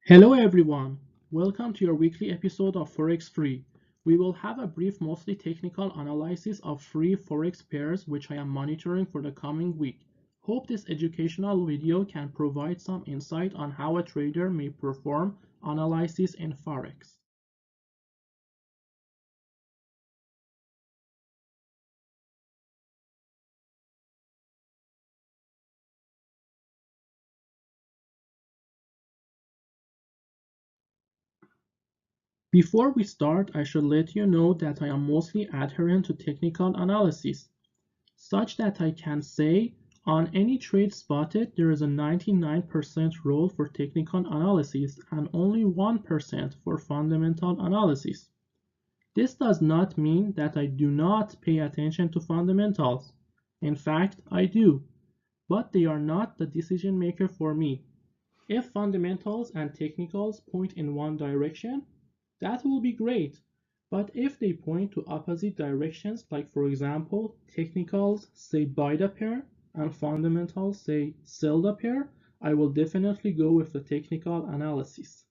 Hello everyone, welcome to your weekly episode of Forex Free. We will have a brief, mostly technical analysis of free Forex pairs which I am monitoring for the coming week. Hope this educational video can provide some insight on how a trader may perform analysis in Forex. Before we start, I should let you know that I am mostly adherent to technical analysis, such that I can say on any trade spotted there is a 99% role for technical analysis and only 1% for fundamental analysis. This does not mean that I do not pay attention to fundamentals. In fact, I do, but they are not the decision maker for me. If fundamentals and technicals point in one direction, that will be great. But if they point to opposite directions, like for example, technicals say buy the pair and fundamentals say sell the pair, I will definitely go with the technical analysis.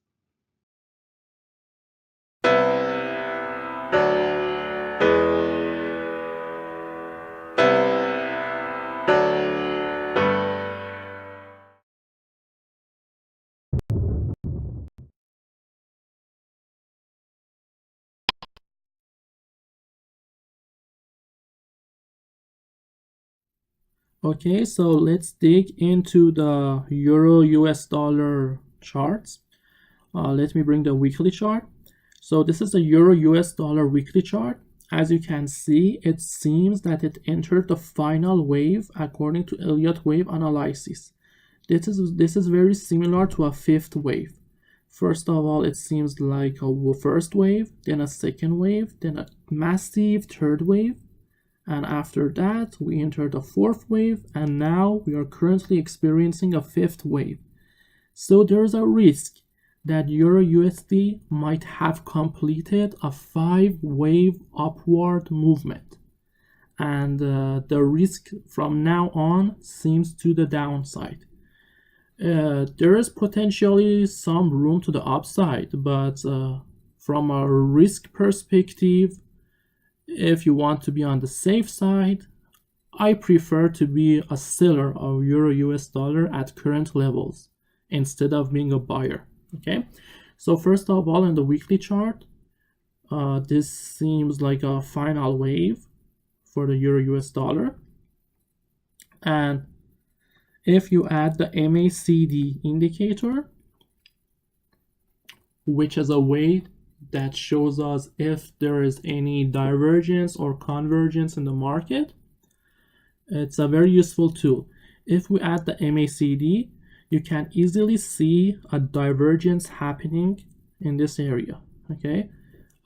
Okay, so let's dig into the Euro US dollar charts. Let me bring the weekly chart. So this is the Euro US dollar weekly chart. As you can see, it seems that it entered the final wave according to Elliott wave analysis. This is very similar to a fifth wave. First of all, it seems like a first wave, then a second wave, then a massive third wave, and after that we entered a fourth wave, and now we are currently experiencing a fifth wave. So there's a risk that Euro USD might have completed a 5-wave upward movement, and the risk from now on seems to the downside. There is potentially some room to the upside, but from a risk perspective, if you want to be on the safe side, I prefer to be a seller of Euro US dollar at current levels instead of being a buyer. Okay, so first of all, in the weekly chart, this seems like a final wave for the Euro US dollar, and if you add the MACD indicator, which is a way that shows us if there is any divergence or convergence in the market, it's a very useful tool. If we add the MACD, you can easily see a divergence happening in this area. Okay,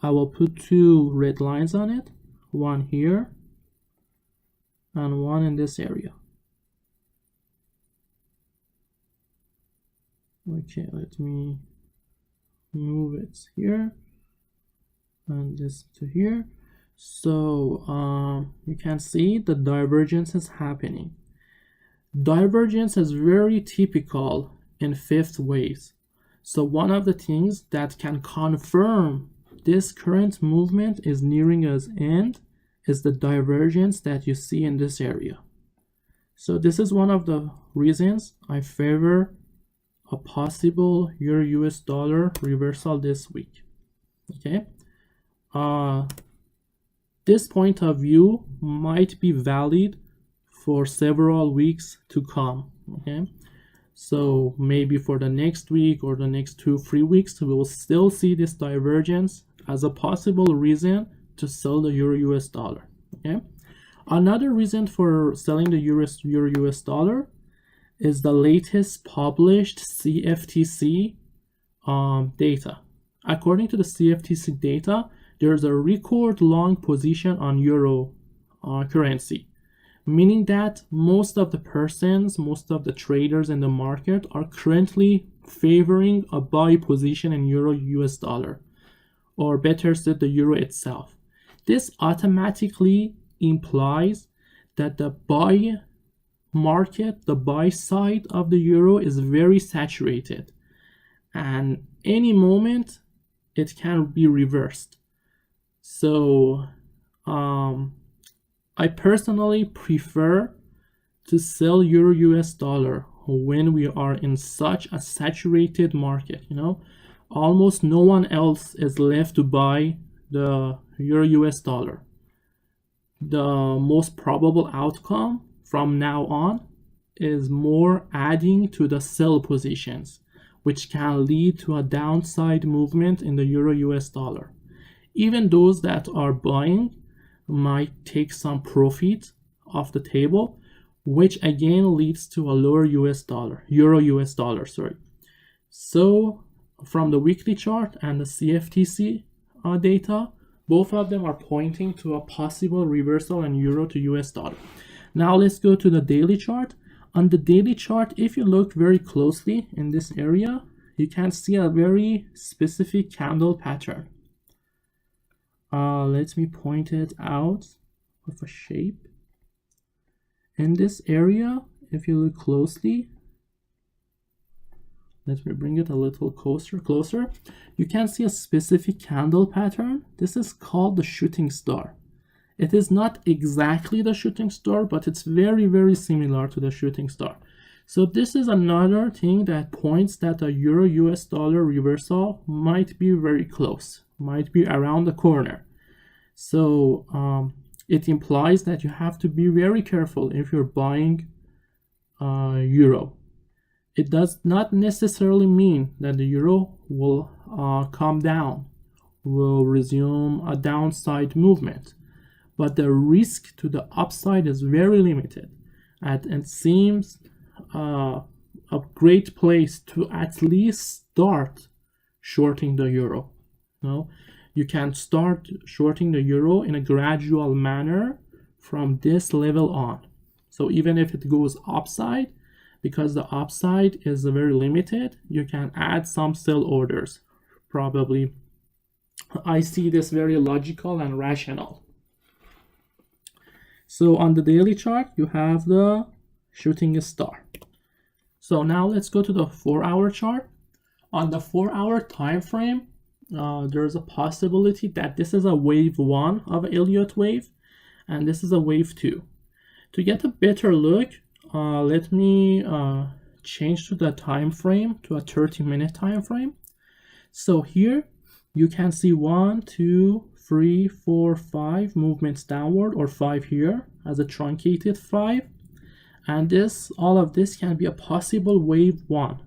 I will put two red lines on it, one here and one in this area. Okay, let me move it here and this to here. So you can see the divergence is happening. Divergence is very typical in fifth waves. So one of the things that can confirm this current movement is nearing its end is the divergence that you see in this area. So this is one of the reasons I favor a possible Euro US dollar reversal this week. Okay, this point of view might be valid for several weeks to come. Okay, so maybe for the next week or the next 2-3 weeks, we will still see this divergence as a possible reason to sell the Euro US dollar. Okay, another reason for selling the Euro US dollar is the latest published CFTC data. According to the CFTC data, there's a record long position on euro currency, meaning that most of the persons, most of the traders in the market are currently favoring a buy position in Euro US dollar, or better said, the euro itself. This automatically implies that the buy market, the buy side of the euro is very saturated, and any moment it can be reversed. So I personally prefer to sell euro US dollar when we are in such a saturated market. Almost no one else is left to buy the euro US dollar. The most probable outcome from now on is more adding to the sell positions, which can lead to a downside movement in the euro US dollar. Even those that are buying might take some profit off the table, which again leads to a lower euro US dollar, sorry. So from the weekly chart and the CFTC data, both of them are pointing to a possible reversal in euro to US dollar. Now let's go to the daily chart. On the daily chart, if you look very closely in this area, you can see a very specific candle pattern. Let me point it out with a shape. In this area, if you look closely, let me bring it a little closer. You can see a specific candle pattern. This is called the shooting star. It is not exactly the shooting star, but it's very, very similar to the shooting star. So this is another thing that points that a euro US dollar reversal might be very close, might be around the corner. So it implies that you have to be very careful if you're buying euro. It does not necessarily mean that the euro will come down, will resume a downside movement, but the risk to the upside is very limited, and it seems a great place to at least start shorting the euro. You can start shorting the euro in a gradual manner from this level on. So even if it goes upside, because the upside is very limited, you can add some sell orders. Probably, I see this very logical and rational. So on the daily chart, you have the shooting star. So now let's go to the 4-hour chart. On the 4-hour time frame, there's a possibility that this is a wave 1 of Elliott wave, and this is a wave 2. To get a better look, let me change to the time frame to a 30-minute time frame. So here you can see 1, 2, 3, 4, 5 movements downward, or 5 here as a truncated 5, and all of this can be a possible wave 1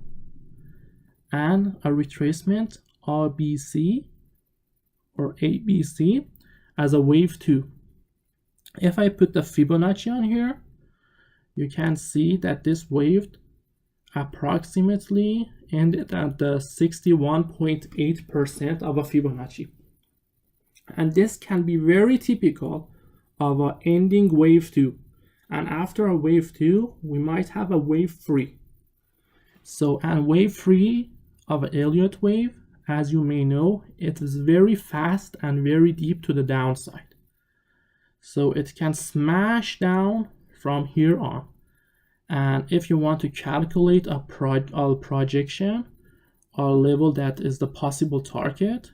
and a retracement RBC or ABC as a wave 2. If I put the Fibonacci on here, you can see that this wave approximately ended at the 61.8% of a Fibonacci. And this can be very typical of an ending wave 2. And after a wave 2, we might have a wave 3. So, and wave 3 of an Elliott wave, as you may know, it is very fast and very deep to the downside. So it can smash down from here on. And if you want to calculate a projection or level that is the possible target,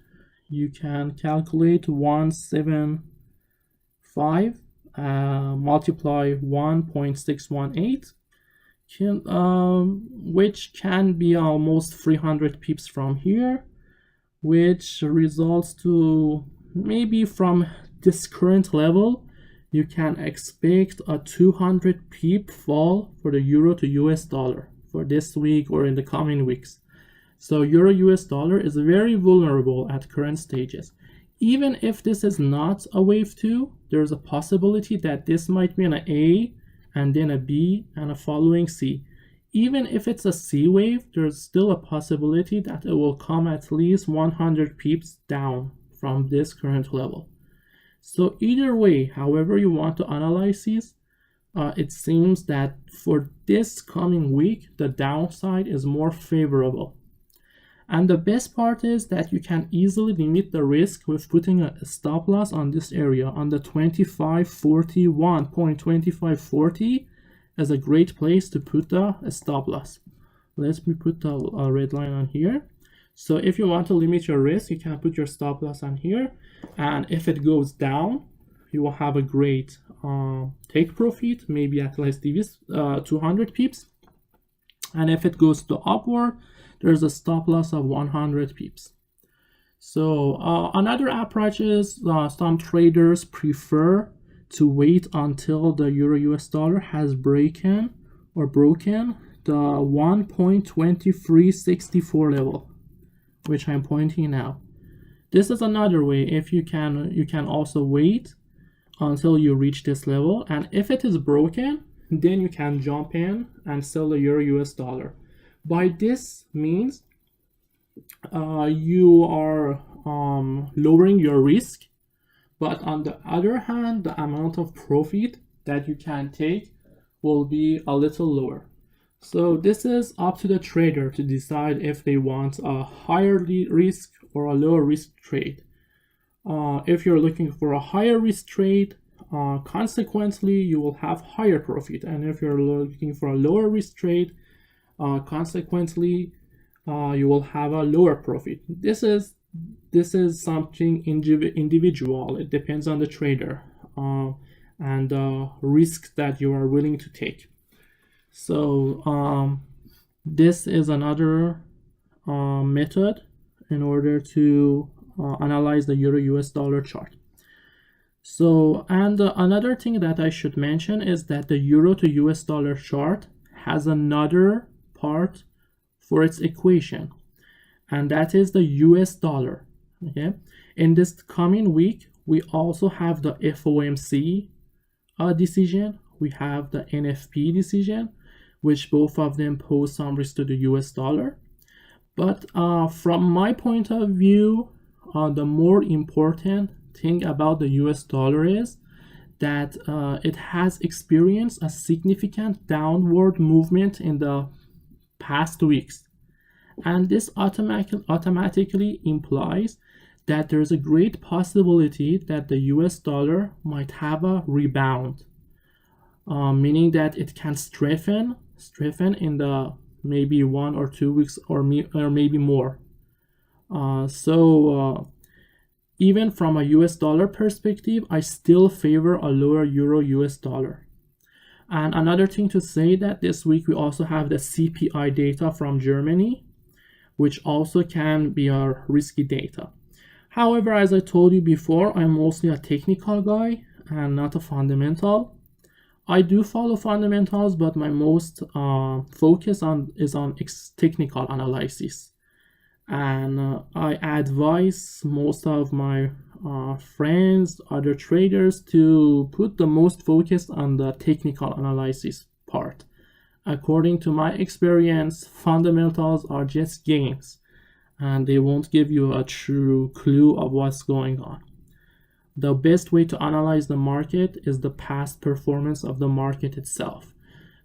you can calculate 175 multiply 1.618, which can be almost 300 pips from here, which results to maybe from this current level you can expect a 200 pip fall for the euro to US dollar for this week or in the coming weeks. So euro US dollar is very vulnerable at current stages. Even if this is not a wave 2, there's a possibility that this might be an A and then a B and a following C. Even if it's a C wave, there's still a possibility that it will come at least 100 pips down from this current level. So either way, however you want to analyze these, it seems that for this coming week, the downside is more favorable. And the best part is that you can easily limit the risk with putting a stop loss on this area, on the 2541.2540 is a great place to put a stop loss. Let me put a red line on here. So if you want to limit your risk, you can put your stop loss on here, and if it goes down, you will have a great take profit, maybe at least 200 pips. And if it goes to upward, there's a stop loss of 100 pips. So another approach is some traders prefer to wait until the euro US dollar has broken the 1.2364 level, which I'm pointing now. This is another way. If you can also wait until you reach this level, and if it is broken, then you can jump in and sell the euro US dollar. By this means you are lowering your risk, but on the other hand, the amount of profit that you can take will be a little lower. So this is up to the trader to decide if they want a higher risk or a lower risk trade. If you're looking for a higher risk trade, consequently you will have higher profit, and if you're looking for a lower risk trade, consequently you will have a lower profit. This is something individual. It depends on the trader and the risk that you are willing to take. So this is another method in order to analyze the euro US dollar chart. So, and another thing that I should mention is that the euro to US dollar chart has another part for its equation, and that is the US dollar. Okay, in this coming week, we also have the FOMC decision, we have the NFP decision, which both of them pose some risk to the US dollar. But from my point of view, the more important thing about the US dollar is that it has experienced a significant downward movement in the past weeks. And this automatically implies that there's a great possibility that the US dollar might have a rebound, meaning that it can strengthen in the maybe 1 or 2 weeks or maybe more. So even from a US dollar perspective, I still favor a lower euro US dollar. And another thing to say that this week we also have the CPI data from Germany, which also can be a risky data. However, as I told you before, I'm mostly a technical guy and not a fundamental. I do follow fundamentals, but my most focus is on technical analysis. And I advise most of my friends, other traders, to put the most focus on the technical analysis part. According to my experience, fundamentals are just games, and they won't give you a true clue of what's going on. The best way to analyze the market is the past performance of the market itself.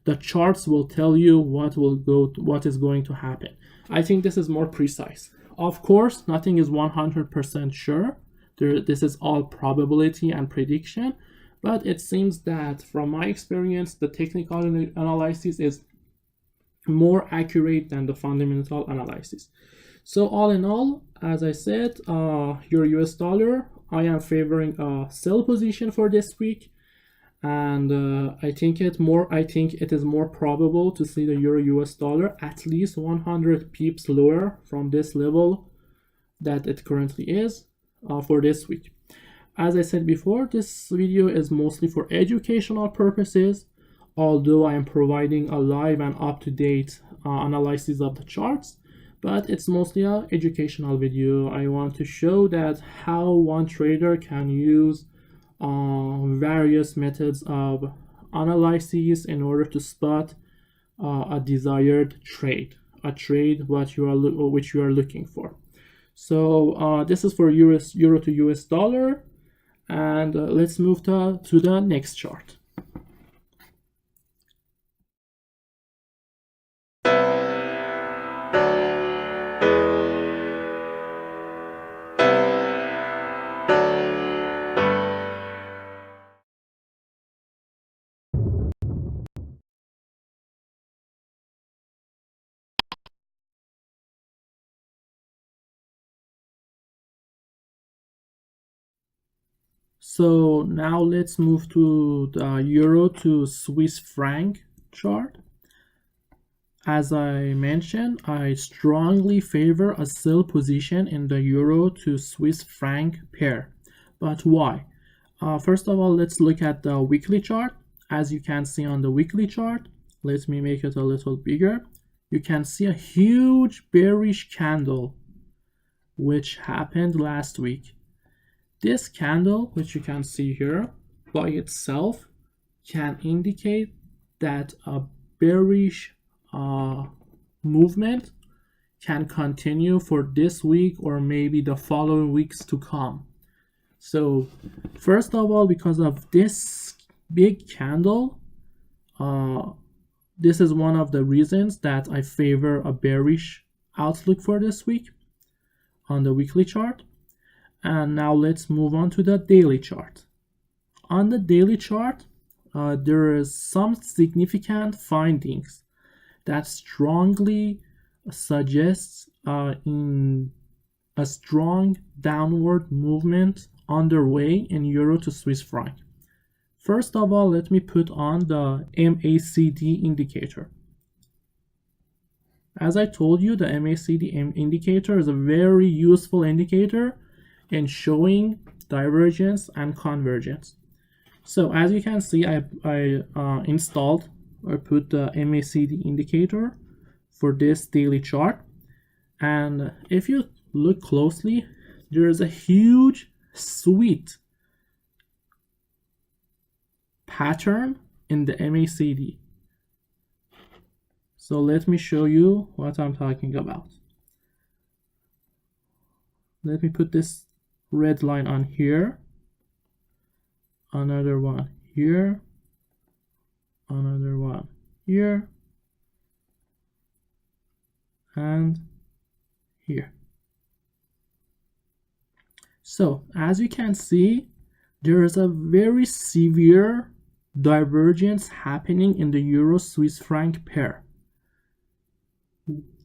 The charts will tell you what is going to happen. I think this is more precise. Of course, nothing is 100% sure. This is all probability and prediction, but it seems that from my experience, the technical analysis is more accurate than the fundamental analysis. So all in all, as I said, your US dollar, I am favoring a sell position for this week, and I think it is more probable to see the euro US dollar at least 100 pips lower from this level that it currently is for this week. As I said before, this video is mostly for educational purposes, although I am providing a live and up-to-date analysis of the charts, but it's mostly an educational video. I want to show that how one trader can use various methods of analysis in order to spot a desired trade, which you are looking for. So this is for euro to US dollar, and let's move to the next chart. So now let's move to the euro to Swiss franc chart. As I mentioned, I strongly favor a sell position in the euro to Swiss franc pair. But why? First of all, let's look at the weekly chart. As you can see on the weekly chart, let me make it a little bigger. You can see a huge bearish candle which happened last week. This candle, which you can see here, by itself can indicate that a bearish movement can continue for this week or maybe the following weeks to come. So first of all, because of this big candle, this is one of the reasons that I favor a bearish outlook for this week on the weekly chart. And now let's move on to the daily chart. On the daily chart, there is some significant findings that strongly suggests in a strong downward movement underway in euro to Swiss franc. First of all, let me put on the MACD indicator. As I told you, the MACD indicator is a very useful indicator in showing divergence and convergence. So as you can see, I installed or put the MACD indicator for this daily chart. And if you look closely, there is a huge sweet pattern in the MACD. So let me show you what I'm talking about. Let me put this red line on here, another one here, another one here, and here. So as you can see, there is a very severe divergence happening in the euro Swiss franc pair.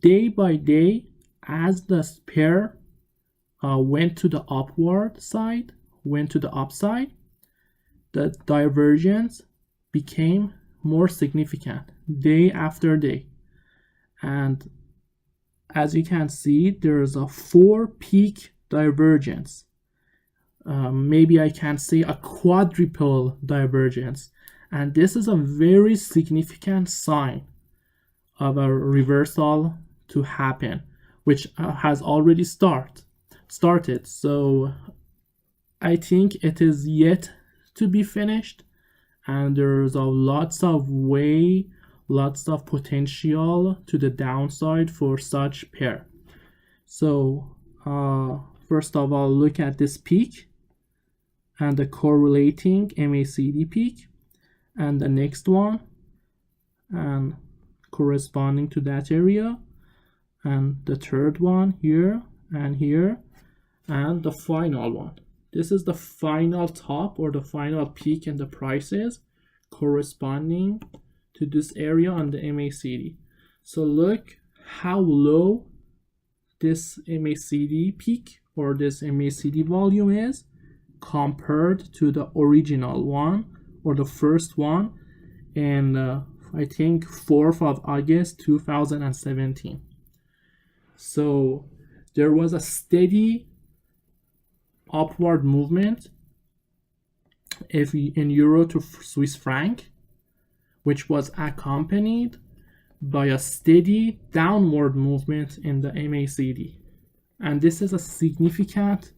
Day by day, as the pair went to the upward side, went to the upside, the divergence became more significant day after day. And as you can see, there is a 4 peak divergence. Maybe I can say a quadruple divergence. And this is a very significant sign of a reversal to happen, which has already started. So I think it is yet to be finished, and there's lots of potential to the downside for such pair. So first of all, look at this peak and the correlating MACD peak, and the next one and corresponding to that area, and the third one here and here, and the final one. This is the final top or the final peak in the prices corresponding to this area on the MACD. So look how low this MACD peak or this MACD volume is compared to the original one or the first one in I think 4th of August 2017. So there was a steady upward movement in euro to Swiss franc, which was accompanied by a steady downward movement in the MACD. And this is a significant,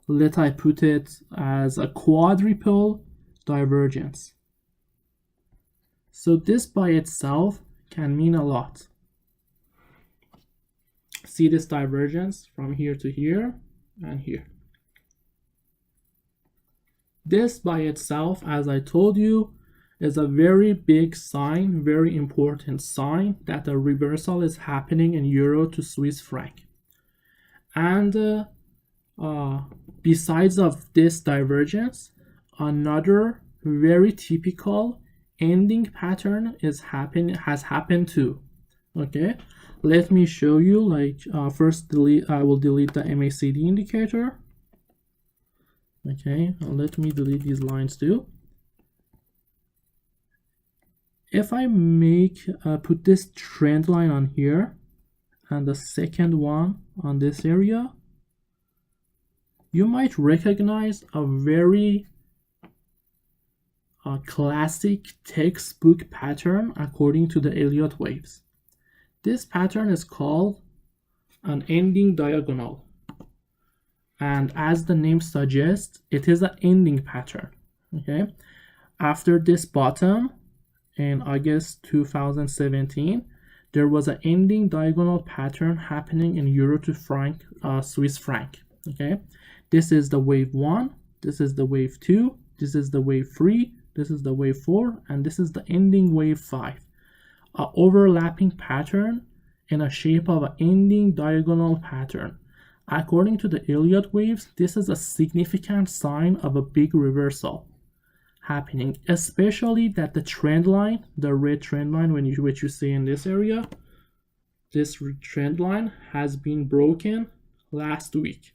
let I put it as a quadruple divergence. So this by itself can mean a lot. See this divergence from here to here and here. This by itself, as I told you, is a very big sign, very important sign that a reversal is happening in euro to Swiss franc. And besides of this divergence, another very typical ending pattern has happened too. Okay, let me show you. First I will delete the MACD indicator. Okay, let me delete these lines too. If I put this trend line on here and the second one on this area, you might recognize a very classic textbook pattern according to the Elliott waves. This pattern is called an ending diagonal, and as the name suggests, it is an ending pattern. Okay, after this bottom in August 2017, there was an ending diagonal pattern happening in euro to franc, Swiss franc. Okay, this is the wave 1, this is the wave 2, this is the wave 3, this is the wave 4, and this is the ending wave 5. An overlapping pattern in a shape of an ending diagonal pattern. According to the Elliott waves, this is a significant sign of a big reversal happening, especially that the trend line, the red trend line which you see in this area, this trend line has been broken last week.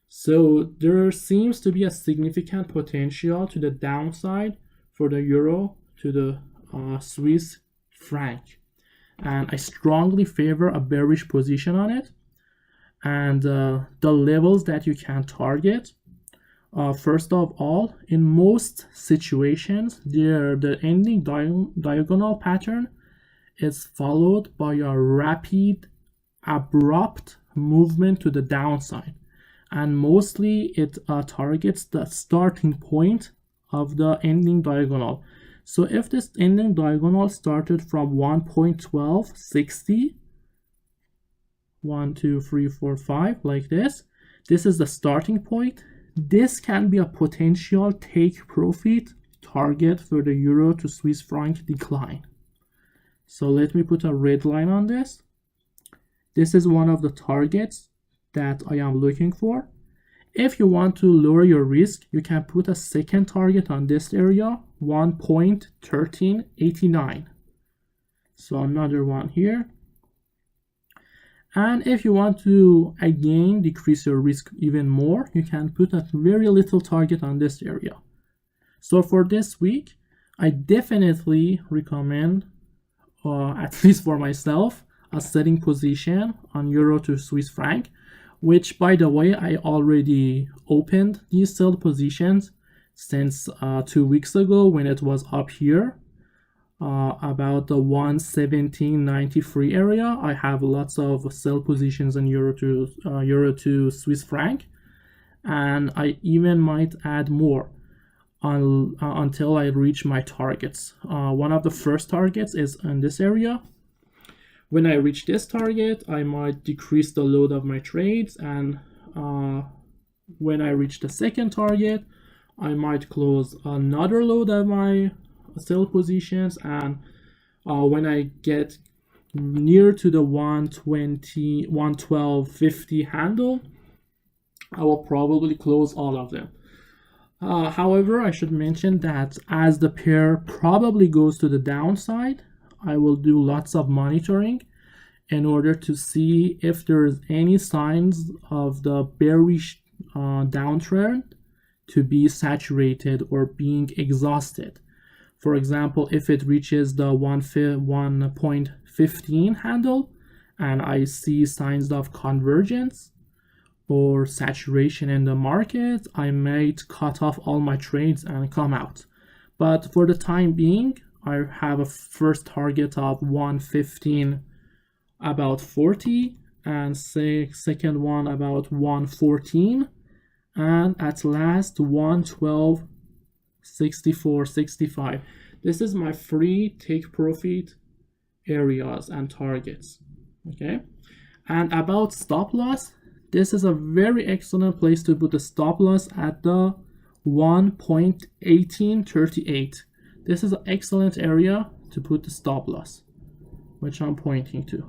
So there seems to be a significant potential to the downside for the euro to the Swiss franc, and I strongly favor a bearish position on it. And the levels that you can target, first of all, in most situations, the ending diagonal pattern is followed by a rapid, abrupt movement to the downside, and mostly it targets the starting point of the ending diagonal. So if this ending diagonal started from 1.1260, 1, 2, 3, 4, 5, like this is the starting point. This can be a potential take profit target for the euro to Swiss franc decline. So let me put a red line on this. This is one of the targets that I am looking for. If you want to lower your risk, you can put a second target on this area, 1.1389. So another one here. And if you want to again decrease your risk even more, you can put a very little target on this area. So for this week, I definitely recommend, at least for myself, a setting position on euro to Swiss franc, which, by the way, I already opened these sell positions since 2 weeks ago when it was up here. About the 117.93 area. I have lots of sell positions in euro to Swiss franc, and I even might add more until I reach my targets. One of the first targets is in this area. When I reach this target, I might decrease the load of my trades, and when I reach the second target, I might close another load of my sell positions, and when I get near to the 112.50 handle, I will probably close all of them. However, I should mention that as the pair probably goes to the downside, I will do lots of monitoring in order to see if there is any signs of the bearish downtrend to be saturated or being exhausted. For example, if it reaches the 1.15 handle and I see signs of convergence or saturation in the market, I might cut off all my trades and come out. But for the time being, I have a first target of 115 about 40, and second one about 114, and at last 112 64, 65. This is my free take profit areas and targets. Okay, and about stop loss, this is a very excellent place to put the stop loss at the 1.1838. This is an excellent area to put the stop loss, which I'm pointing to.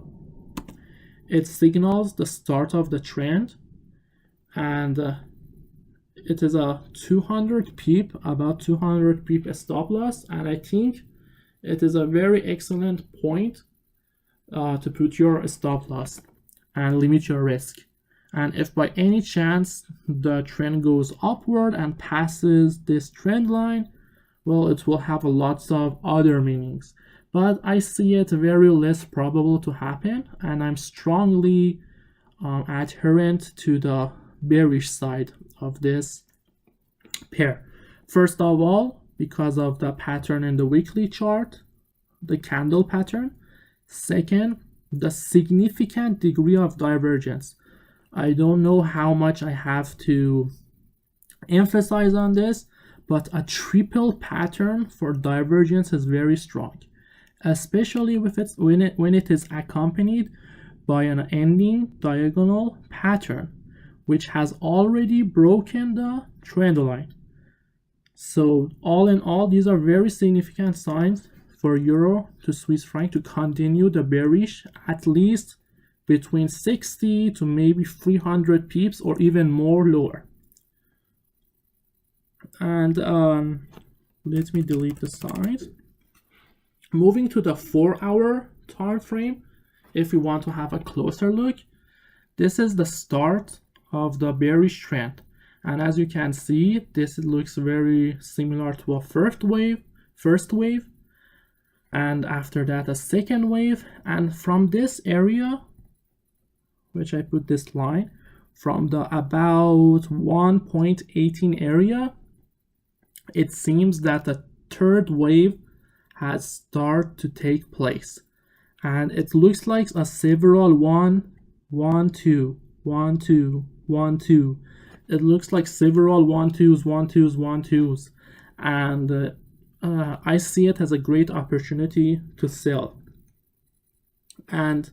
It signals the start of the trend, and it is a 200 pip, about 200 pip stop loss, and I think it is a very excellent point to put your stop loss and limit your risk. And if by any chance the trend goes upward and passes this trend line, well, it will have lots of other meanings. But I see it very less probable to happen, and I'm strongly adherent to the bearish side of this pair. First of all, because of the pattern in the weekly chart, the candle pattern. Second, the significant degree of divergence. I don't know how much I have to emphasize on this, but a triple pattern for divergence is very strong, especially when it is accompanied by an ending diagonal pattern, which has already broken the trend line. So all in all, these are very significant signs for euro to Swiss franc to continue the bearish, at least between 60 to maybe 300 pips or even more lower. And let me delete the side. Moving to the 4-hour time frame, if we want to have a closer look, this is the start of the bearish trend. And as you can see, this looks very similar to a first wave, and after that a second wave. And from this area, which I put this line, from the about 1.18 area, it seems that the third wave has started to take place. And it looks like a several 1, 1, 2, 1, 2, 1, 2. It looks like several 1, 2s, 1, 2s, 1, 2s. And I see it as a great opportunity to sell. And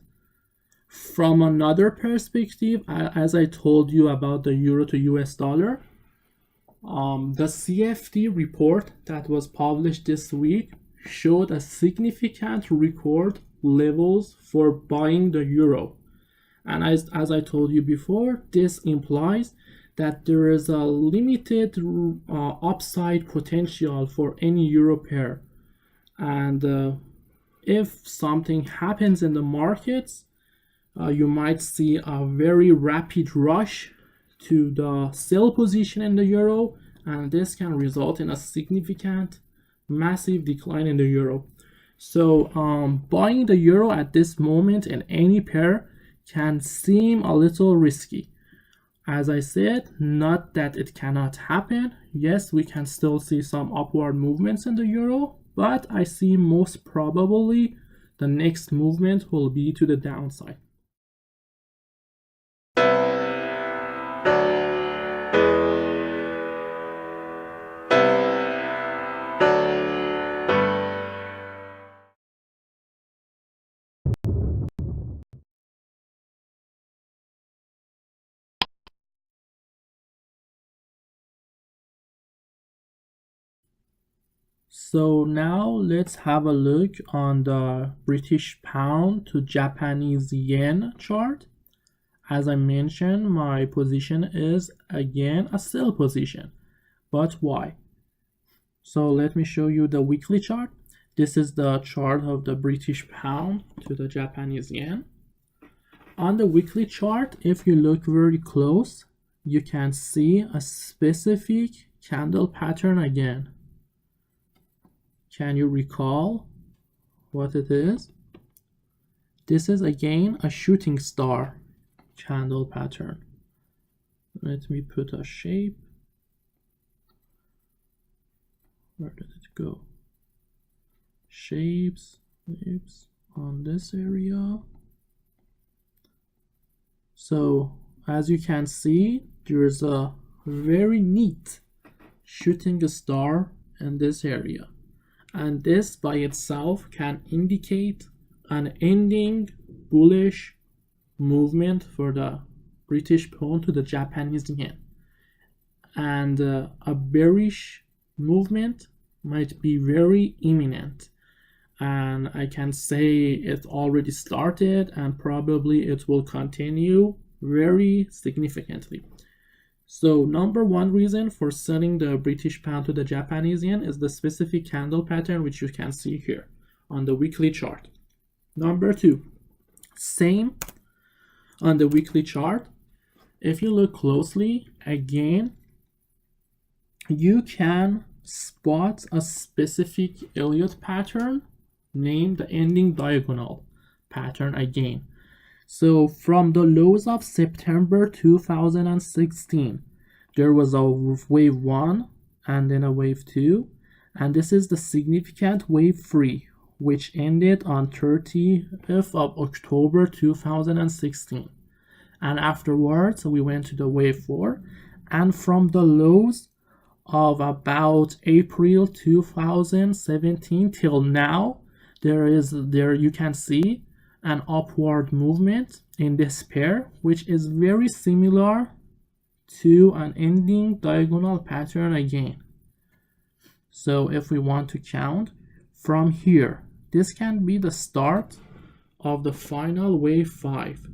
from another perspective, as I told you about the euro to US dollar, the CFD report that was published this week showed a significant record levels for buying the euro. And as I told you before, this implies that there is a limited upside potential for any euro pair. And if something happens in the markets, you might see a very rapid rush to the sell position in the euro, and this can result in a significant, massive decline in the euro. So buying the euro at this moment in any pair can seem a little risky. As I said, not that it cannot happen. Yes, we can still see some upward movements in the euro, but I see most probably the next movement will be to the downside. So now let's have a look on the British pound to Japanese yen chart. As I mentioned, my position is again a sell position. But why? So let me show you the weekly chart. This is the chart of the British pound to the Japanese yen. On the weekly chart, if you look very close, you can see a specific candle pattern again. Can you recall what it is? This is again a shooting star candle pattern. Let me put a shape. Where did it go? Shapes on this area. So as you can see, there's a very neat shooting star in this area. And this by itself can indicate an ending bullish movement for the British pound to the Japanese yen. And a bearish movement might be very imminent. And I can say it already started and probably it will continue very significantly. So number one reason for selling the British pound to the Japanese yen is the specific candle pattern which you can see here on the weekly chart. Number two, same on the weekly chart. if you look closely again, you can spot a specific Elliott pattern named the ending diagonal pattern again. So from the lows of September 2016, there was a wave 1 and then a wave 2, and this is the significant wave 3, which ended on 30th of October 2016. And afterwards we went to the wave 4, and from the lows of about April 2017 till now, there you can see an upward movement in this pair, which is very similar to an ending diagonal pattern again. So if we want to count from here, this can be the start of the final wave 5,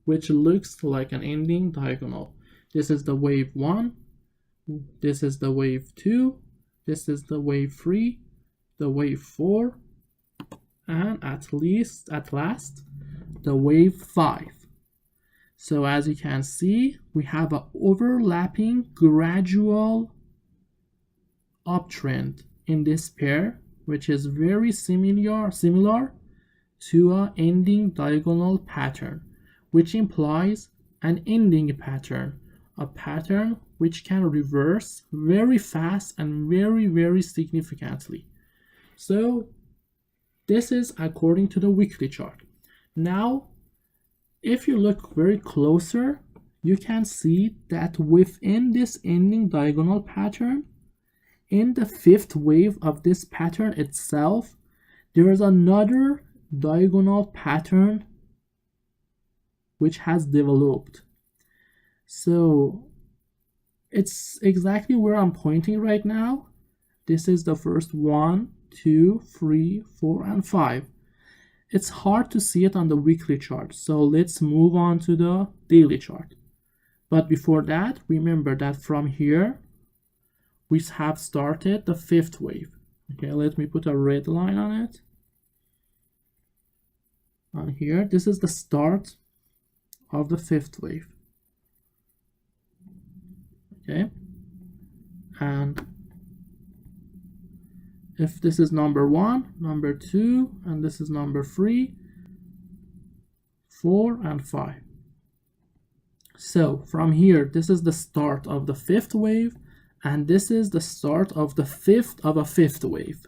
which looks like an ending diagonal. This is the wave 1, this is the wave 2, this is the wave 3, the wave 4, and at last the wave 5. So as you can see, we have an overlapping gradual uptrend in this pair, which is very similar to an ending diagonal pattern, which implies an ending pattern, a pattern which can reverse very fast and very significantly. So this is according to the weekly chart. Now, if you look very closer, you can see that within this ending diagonal pattern, in the 5th wave of this pattern itself, there is another diagonal pattern which has developed. So it's exactly where I'm pointing right now. This is the first 1, 2, 3, 4, and 5. It's hard to see it on the weekly chart, so let's move on to the daily chart. But before that, remember that from here we have started the 5th wave. Okay, let me put a red line on it. On here, this is the start of the 5th wave. Okay, and if this is number 1, number 2, and this is number 3, 4, and 5. So from here, this is the start of the 5th wave, and this is the start of the 5th of a 5th wave.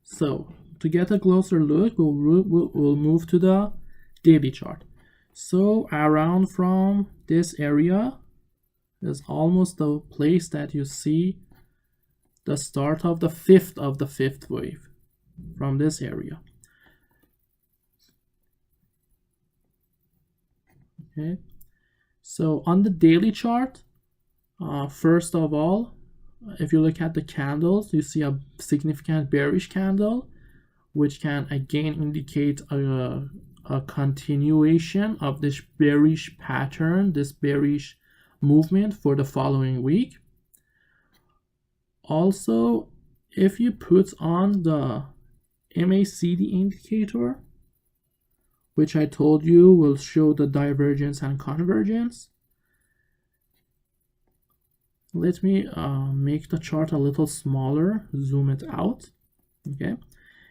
So to get a closer look, we'll move to the daily chart. So around from this area is almost the place that you see the start of the 5th wave from this area. Okay, so on the daily chart, first of all, if you look at the candles, you see a significant bearish candle, which can again indicate a continuation of this bearish pattern, this bearish movement for the following week. Also, if you put on the MACD indicator, which I told you will show the divergence and convergence, let me make the chart a little smaller, zoom it out. Okay,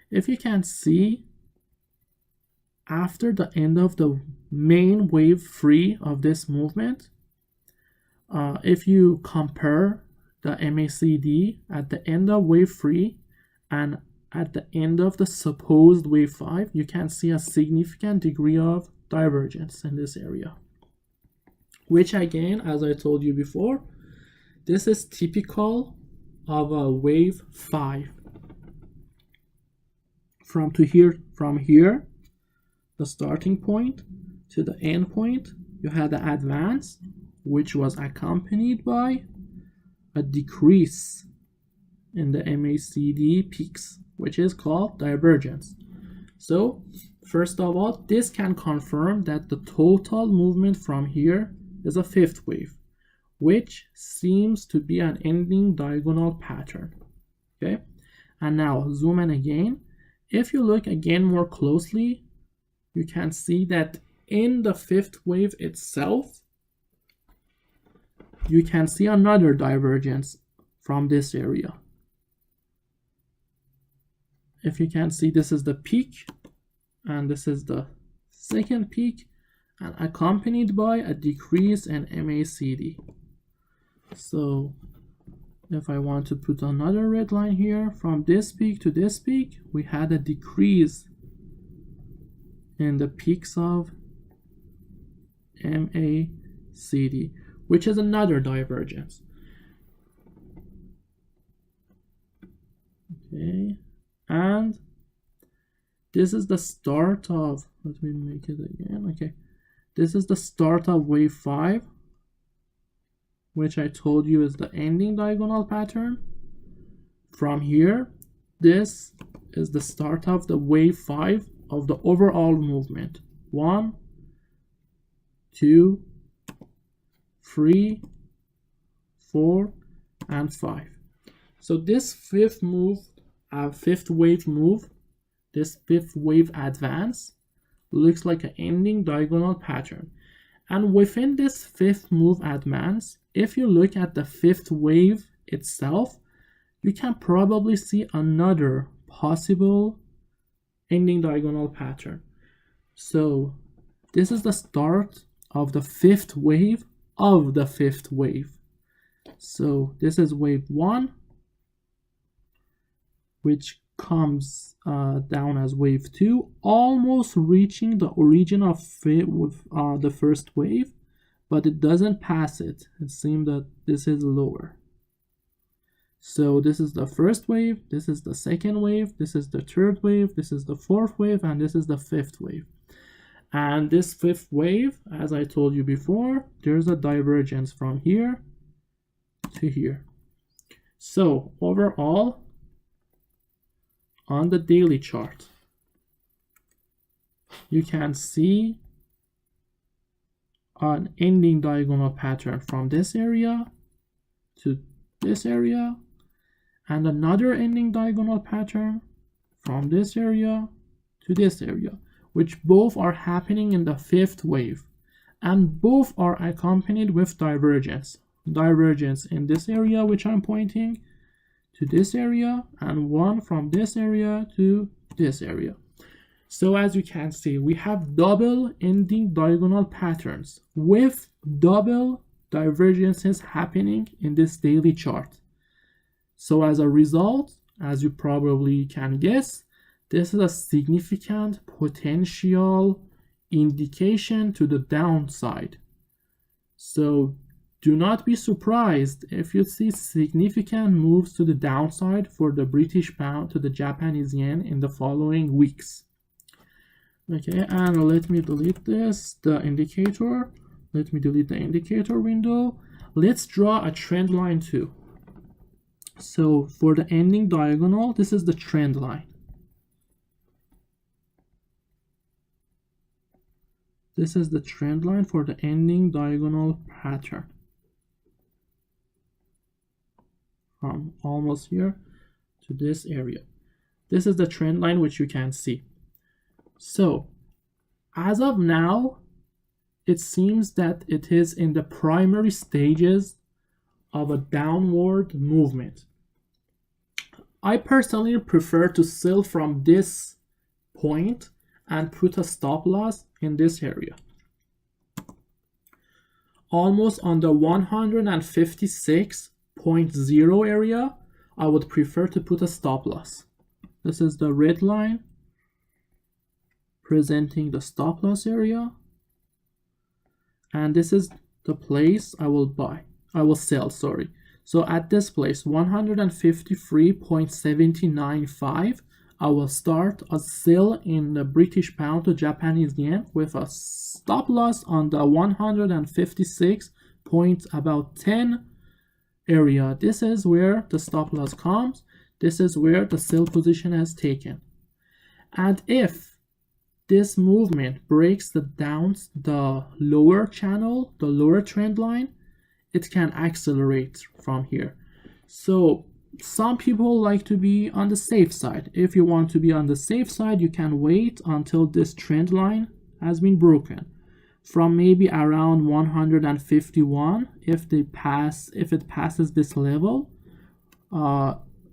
if you can see, after the end of the main wave 3 of this movement, if you compare the MACD at the end of wave 3 and at the end of the supposed wave 5, you can see a significant degree of divergence in this area, which again, as I told you before, this is typical of a wave 5. From here, the starting point to the end point, you had the advance, which was accompanied by a decrease in the MACD peaks, which is called divergence. So first of all, this can confirm that the total movement from here is a 5th wave, which seems to be an ending diagonal pattern. Okay, and now zoom in again. If you look again more closely, you can see that in the 5th wave itself, you can see another divergence from this area. If you can see, this is the peak and this is the second peak, and accompanied by a decrease in MACD. So if I want to put another red line here, from this peak to this peak, we had a decrease in the peaks of MACD, which is another divergence. Okay, and this is the start of, let me make it again. Okay, this is the start of wave 5, which I told you is the ending diagonal pattern. From here, this is the start of the wave 5 of the overall movement. 1, 2, 3, 4, and 5. So this fifth wave move, this fifth wave advance looks like an ending diagonal pattern. And within this fifth move advance, if you look at the fifth wave itself, you can probably see another possible ending diagonal pattern. So this is the start of the fifth wave of the fifth wave. So this is wave 1, which comes down as wave 2, almost reaching the origin of the first wave, but it doesn't pass it. It seems that this is lower. So this is the first wave, this is the second wave, this is the third wave, this is the fourth wave, and this is the fifth wave. And this fifth wave, as I told you before, there's a divergence from here to here. So overall, on the daily chart, you can see an ending diagonal pattern from this area to this area, and another ending diagonal pattern from this area to this area, which both are happening in the fifth wave, and both are accompanied with divergence. Divergence in this area, which I'm pointing to this area, and one from this area to this area. So as you can see, we have double ending diagonal patterns with double divergences happening in this daily chart. So as a result, as you probably can guess, this is a significant potential indication to the downside. So do not be surprised if you see significant moves to the downside for the British pound to the Japanese yen in the following weeks. Okay, and let me delete this, the indicator. Let me delete the indicator window. Let's draw a trend line too. So for the ending diagonal, this is the trend line. This is the trend line for the ending diagonal pattern. From almost here to this area. This is the trend line which you can see. So as of now, it seems that it is in the primary stages of a downward movement. I personally prefer to sell from this point and put a stop loss in this area. Almost on the 156.0 area, I would prefer to put a stop loss. This is the red line presenting the stop loss area, and this is the place I will sell, sorry. So at this place, 153.795, I will start a sell in the British pound to Japanese yen with a stop loss on the 156.10 area. This is where the stop loss comes. This is where the sell position has taken. And if this movement breaks the lower channel, the lower trend line, it can accelerate from here. So some people like to be on the safe side. If you want to be on the safe side, you can wait until this trend line has been broken. from maybe around 151. If it passes this level,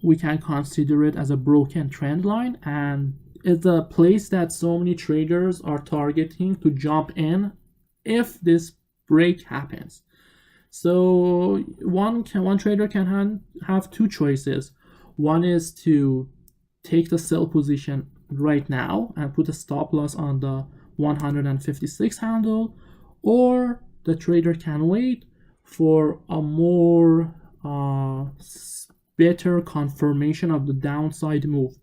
we can consider it as a broken trend line, and it's a place that so many traders are targeting to jump in if this break happens. So one trader can have two choices. One is to take the sell position right now and put a stop loss on the 156 handle, or the trader can wait for a more better confirmation of the downside move,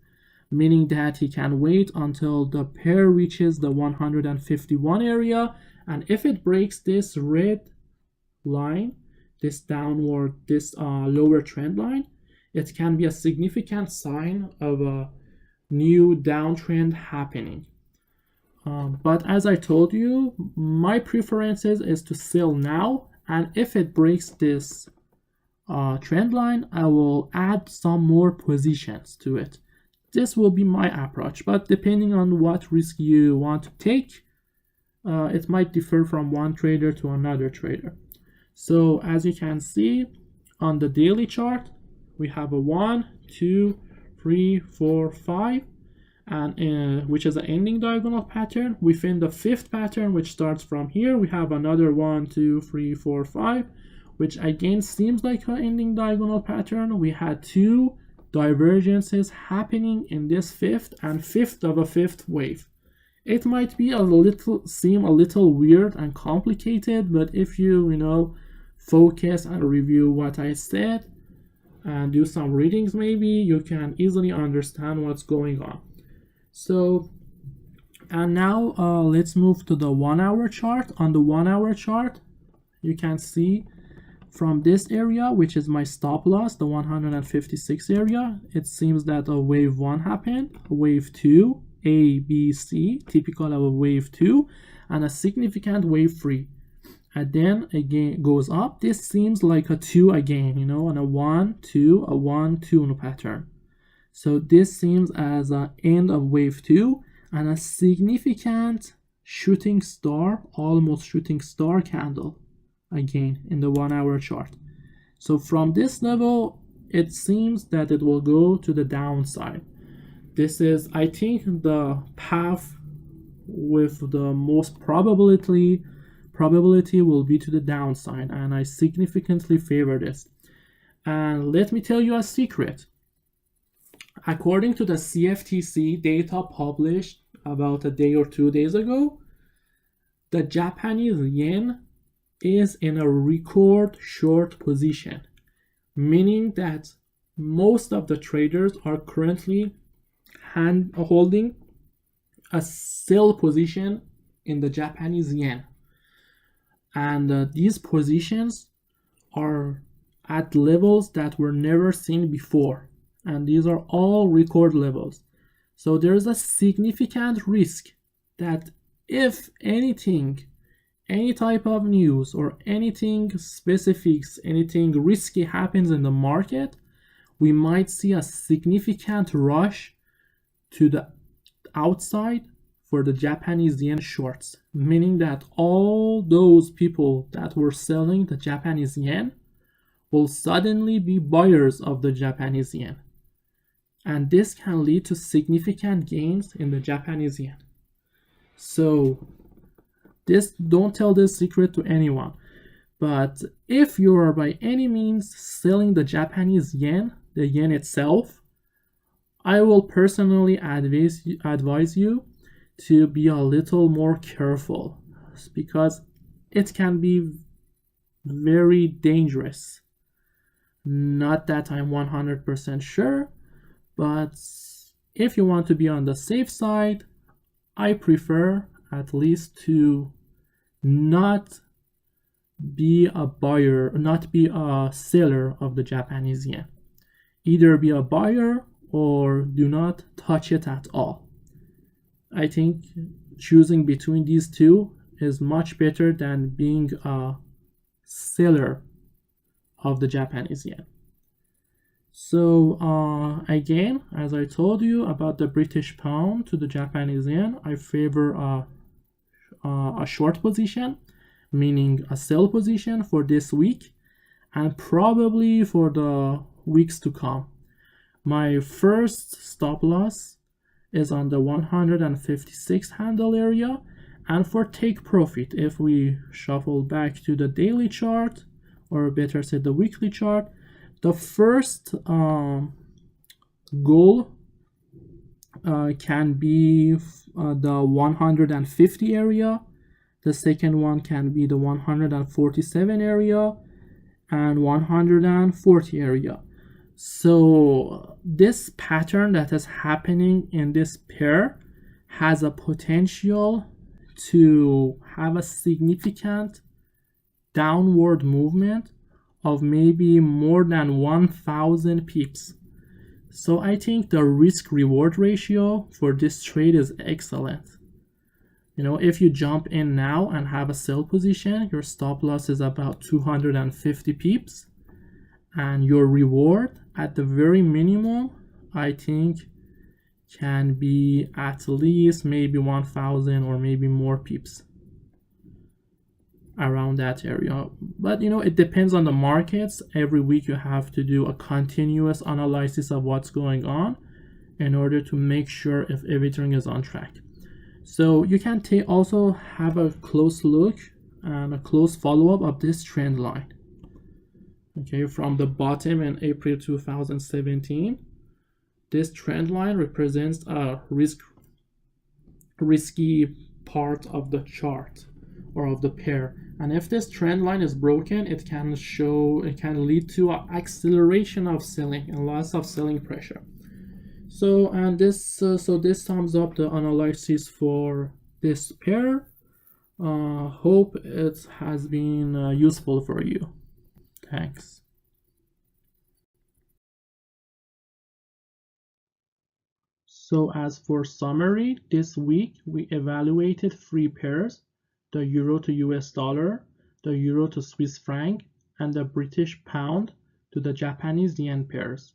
meaning that he can wait until the pair reaches the 151 area, and if it breaks this red line, this lower trend line, it can be a significant sign of a new downtrend happening. But as I told you, my preferences is to sell now, and if it breaks this trend line, I will add some more positions to it. This will be my approach, but depending on what risk you want to take, it might differ from one trader to another trader. So as you can see on the daily chart, we have a 1, 2, 3, 4, 5, and which is an ending diagonal pattern. Within the fifth pattern, which starts from here, we have another 1, 2, 3, 4, 5, which again seems like an ending diagonal pattern. We had two divergences happening in this fifth and fifth of a fifth wave. It might be seem a little weird and complicated, but if you focus and review what I said and do some readings, maybe you can easily understand what's going on. So, and now let's move to the 1 hour chart. On the 1 hour chart, you can see from this area, which is my stop loss, the 156 area, it seems that a wave 1 happened, wave 2, A, B, C, typical of a wave 2, and a significant wave 3. And then again goes up. This seems like a 2 again, on a 1, 2, a 1, 2 pattern. So this seems as an end of wave 2 and a significant shooting star, almost shooting star candle again in the 1 hour chart. So from this level, it seems that it will go to the downside. This is, I think, the path with the most probability will be to the downside, and I significantly favor this. And let me tell you a secret. According to the CFTC data published about a day or 2 days ago, the Japanese yen is in a record short position, meaning that most of the traders are currently holding a sell position in the Japanese yen, and these positions are at levels that were never seen before, and these are all record levels. So there's a significant risk that if anything, any type of news or anything specifics, anything risky happens in the market, we might see a significant rush to the outside for the Japanese yen shorts, meaning that all those people that were selling the Japanese yen will suddenly be buyers of the Japanese yen. And this can lead to significant gains in the Japanese yen. So don't tell this secret to anyone. But if you are by any means selling the Japanese yen, the yen itself, I will personally advise you to be a little more careful, because it can be very dangerous. Not that I'm 100% sure, but if you want to be on the safe side, I prefer at least to not be a buyer, not be a seller of the Japanese yen. Either be a buyer or do not touch it at all. I think choosing between these two is much better than being a seller of the Japanese yen. So again, as I told you about the British pound to the Japanese yen, I favor a short position, meaning a sell position for this week and probably for the weeks to come. My first stop loss is on the 156 handle area, and for take profit, if we shuffle back to the daily chart, or better said the weekly chart, the first goal can be the 150 area, the second one can be the 147 area, and 140 area. So this pattern that is happening in this pair has a potential to have a significant downward movement of maybe more than 1000 pips. So I think the risk reward ratio for this trade is excellent. You know, if you jump in now and have a sell position, your stop loss is about 250 pips, and your reward at the very minimum, I think, can be at least maybe 1000 or maybe more pips around that area. But you know, it depends on the markets. Every week you have to do a continuous analysis of what's going on in order to make sure if everything is on track. So you can also have a close look and a close follow-up of this trend line. Okay, from the bottom in April 2017, this trend line represents a risky part of the chart or of the pair, and if this trend line is broken, it can lead to an acceleration of selling and loss of selling pressure. So this sums up the analysis for this pair. Hope it has been useful for you. Thanks. So as for summary, this week we evaluated three pairs: the euro to US dollar, the euro to Swiss franc, and the British pound to the Japanese yen pairs.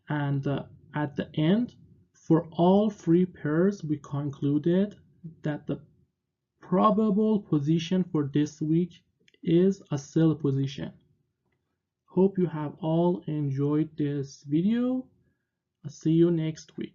And at the end, for all three pairs, we concluded that the probable position for this week is a sell position. Hope you have all enjoyed this video. See you next week.